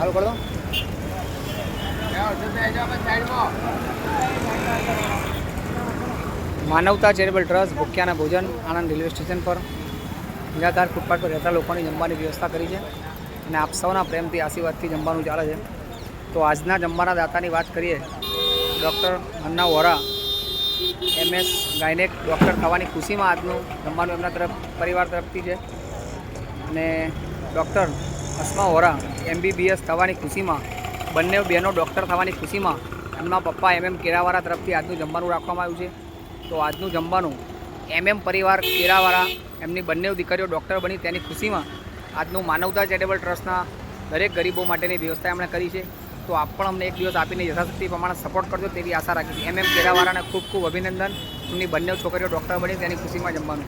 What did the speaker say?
ચાલુ કરી દો. માનવતા ચેરિટેબલ ટ્રસ્ટ ભૂખ્યાના ભોજન આણંદ રેલવે સ્ટેશન પર નિરાધાર ફૂટપાથ પર રહેતા લોકોની જમવાની વ્યવસ્થા કરી છે અને આપ સૌના પ્રેમથી આશીર્વાદથી જમવાનું ચાલે છે. તો આજના જમવાના દાતાની વાત કરીએ, doctor Manna Vora MS gynaec doctor થવાની ખુશીમાં આજનું જમવાનું એમના પરિવાર તરફથી છે અને ડૉક્ટર અસ્મા વોરા MBBS થવાની ખુશીમાં, બંને બહેનો ડૉક્ટર થવાની ખુશીમાં એમના પપ્પા MM કેરાવાળા તરફથી આજનું જમવાનું રાખવામાં આવ્યું છે. તો આજનું જમવાનું MM પરિવાર કેરાવાળા, એમની બંને દીકરીઓ ડૉક્ટર બની તેની ખુશીમાં આજનું માનવતા ચેરિટેબલ ટ્રસ્ટના દરેક ગરીબો માટેની વ્યવસ્થા એમણે કરી છે. તો આપ પણ અમને એક દિવસ આપીને યથાશક્તિ પ્રમાણે સપોર્ટ કરજો તેવી આશા રાખી છે. MM કેરાવાળાને ખૂબ ખૂબ અભિનંદન. એમની બંને છોકરીઓ ડૉક્ટર બની તેની ખુશીમાં જમવાનું.